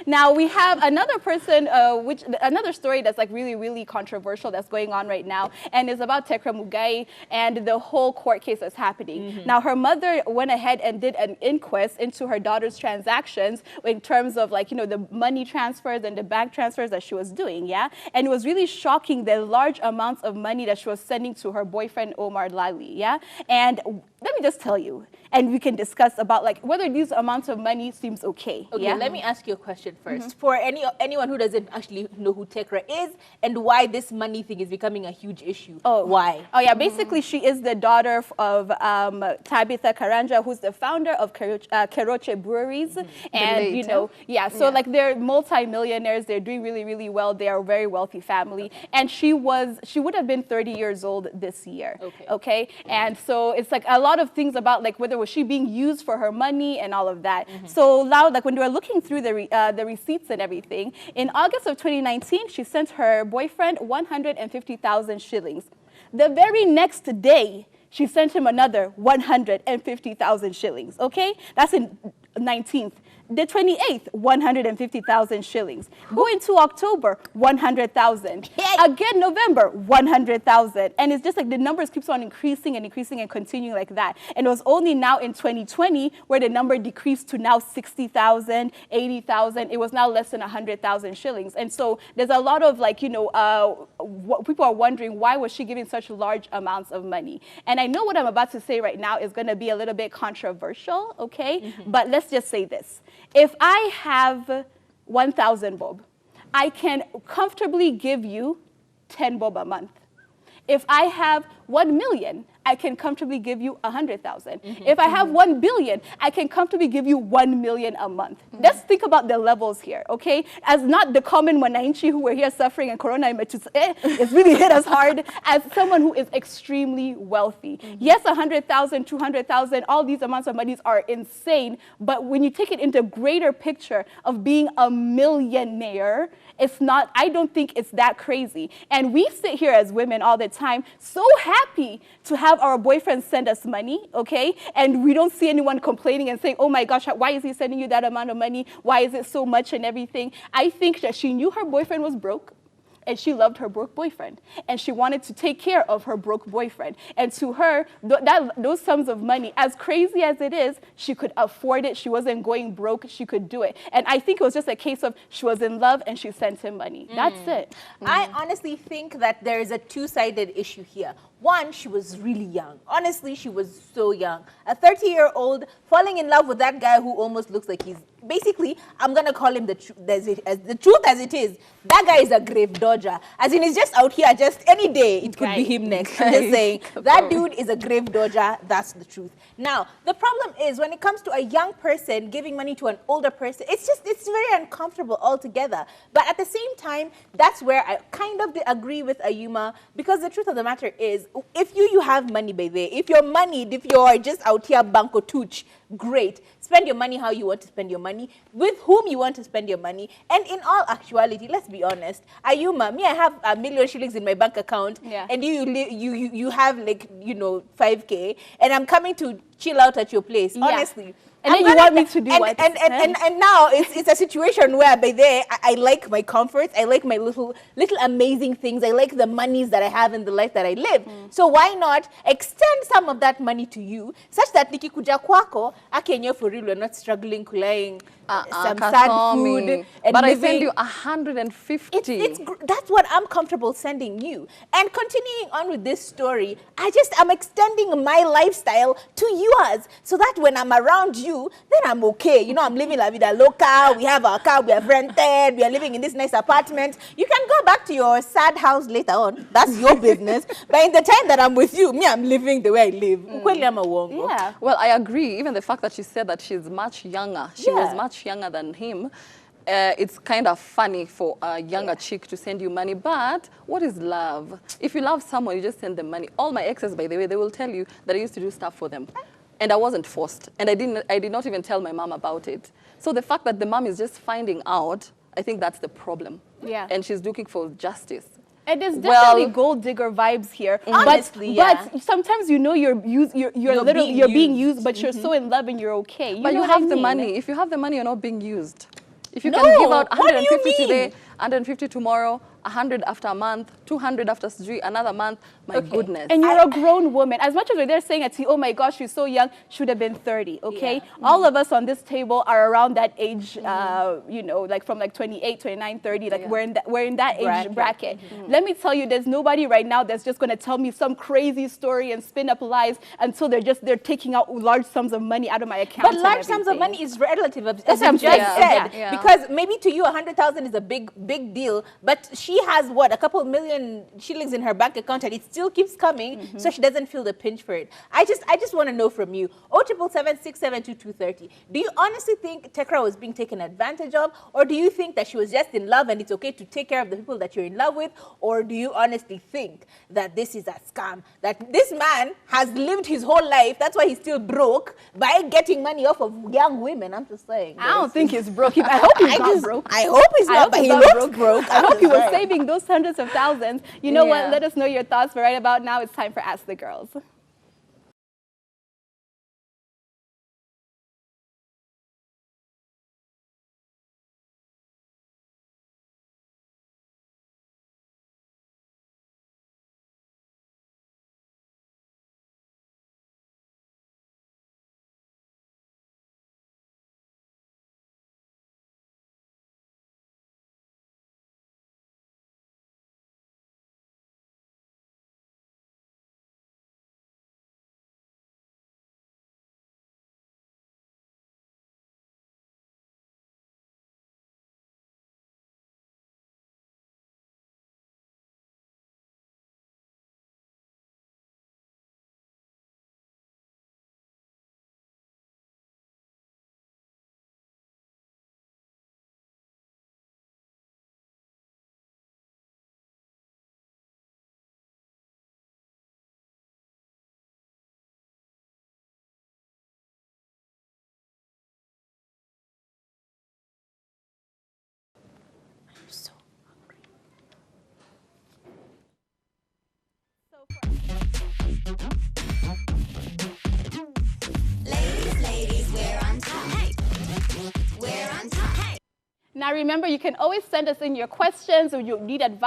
Now we have another person, another story that's like really, really controversial that's going on right now, and is about Tecra Mugai and the whole court case that's happening. Now her mother went ahead and did an inquest into her daughter's transactions in terms of like, the money transfers and the bank transfers that she was doing, yeah? And it was really shocking the large amounts of money that she was sending to her boyfriend, Omar Lali, yeah? And let me just tell you, and we can discuss about like whether these amounts of money seems okay. Okay, yeah? let me ask you a question first. For anyone who doesn't actually know who Tecra is and why this money thing is becoming a huge issue. Oh, why? Oh yeah, basically she is the daughter of Tabitha Karanja, who's the founder of Keroche Breweries. And so like they're multi-millionaires, they're doing really, really well. They are a very wealthy family. And she would have been 30 years old this year. Okay. And so it's like a lot of things about like whether was she being used for her money and all of that. So now, like when we were looking through the receipts and everything, in August of 2019, she sent her boyfriend 150,000 shillings. The very next day, she sent him another 150,000 shillings. Okay, that's in 19th. The 28th, 150,000 shillings. Go into October, 100,000. Again, November, 100,000. And it's just like the numbers keeps on increasing and increasing and continuing like that. And it was only now in 2020 where the number decreased to now 60,000, 80,000. It was now less than 100,000 shillings. And so there's a lot of like, people are wondering why was she giving such large amounts of money? And I know what I'm about to say right now is going to be a little bit controversial, okay? But let's just say this. If I have 1,000 bob, I can comfortably give you 10 bob a month. If I have 1 million, I can comfortably give you 100,000. If I have 1 billion, I can comfortably give you 1 million a month. Let's think about the levels here, okay? As not the common Wananchi who were here suffering and Corona, it's really hit us hard, as someone who is extremely wealthy. Yes, 100,000, 200,000, all these amounts of money are insane, but when you take it into greater picture of being a millionaire, I don't think it's that crazy. And we sit here as women all the time, so happy to have our boyfriends send us money, okay? And we don't see anyone complaining and saying, oh my gosh, why is he sending you that amount of money? Why is it so much and everything? I think that she knew her boyfriend was broke, and she loved her broke boyfriend, and she wanted to take care of her broke boyfriend. And to her, those sums of money, as crazy as it is, she could afford it. She wasn't going broke. She could do it. And I think it was just a case of she was in love and she sent him money. That's it. I honestly think that there is a two-sided issue here. One, she was really young. Honestly, she was so young. A 30-year-old falling in love with that guy who almost looks like he's... Basically, I'm going to call him the truth as it is. That guy is a grave dodger. As in, he's just out here, just any day, it could be him next. I'm just saying, that dude is a grave dodger. That's the truth. Now, the problem is when it comes to a young person giving money to an older person, it's very uncomfortable altogether. But at the same time, that's where I kind of agree with Ayuma, because the truth of the matter is, if you have money by there, if you're moneyed, if you're just out here banco touch, great. Spend your money how you want to spend your money, with whom you want to spend your money. And in all actuality, let's be honest, Ayuma, me, I have 1 million shillings in my bank account, and you have like, 5K, and I'm coming to chill out at your place, honestly. And then you want me to do what? And now it's a situation where by there I like my comforts, I like my little amazing things, I like the monies that I have in the life that I live. So why not extend some of that money to you, such that nikikuja kwako, akenye for real, we're not struggling kulaying some sad food. But I send you 150. That's what I'm comfortable sending you. And continuing on with this story, I'm extending my lifestyle to yours, so that when I'm around you, then I'm okay. I'm living la vida loca, we have our car, we have rented, we are living in this nice apartment. You can go back to your sad house later on. That's your business. But in the time that I'm with you, I'm living the way I live. Yeah. Well, I agree. Even the fact that she said that she's much younger. She was much younger than him. It's kind of funny for a younger chick to send you money, but what is love? If you love someone, you just send them money. All my exes, by the way, they will tell you that I used to do stuff for them. And I wasn't forced. And I did not even tell my mom about it. So the fact that the mom is just finding out, I think that's the problem. Yeah. And she's looking for justice. And there's definitely gold digger vibes here. Honestly, but sometimes you're being used, but you're so in love and you're okay. But you have the money. If you have the money, you're not being used. If you No, can give out what do you 150 today, mean? 150 tomorrow, 100 after a month, 200 after Sijui, another month, my goodness. And you're a grown woman. As much as they're saying it to you, oh my gosh, she's so young, should have been 30, okay? Yeah. All of us on this table are around that age, you know, like from like 28, 29, 30, like we're in that age bracket. Let me tell you, there's nobody right now that's just going to tell me some crazy story and spin up lies until they're taking out large sums of money out of my account. But large sums of money is relative, as That's you what I'm just saying. said. Because maybe to you 100,000 is a big deal, but she has what, a couple million shillings in her bank account, and it still keeps coming, so she doesn't feel the pinch for it. I just want to know from you, 0777 do you honestly think Tecra was being taken advantage of, or do you think that she was just in love and it's okay to take care of the people that you're in love with, or do you honestly think that this is a scam, that this man has lived his whole life, that's why he's still broke, by getting money off of young women? I'm just saying. I don't think he's broke. I hope he's not broke. I hope he's not, but he looks broke. I hope he was saving those hundreds of thousands. You know what? Let us know your thoughts. But right about now, it's time for Ask the Girls. So Ladies, we're on top. Hey, we're on top. Hey. Now remember, you can always send us in your questions or you need advice.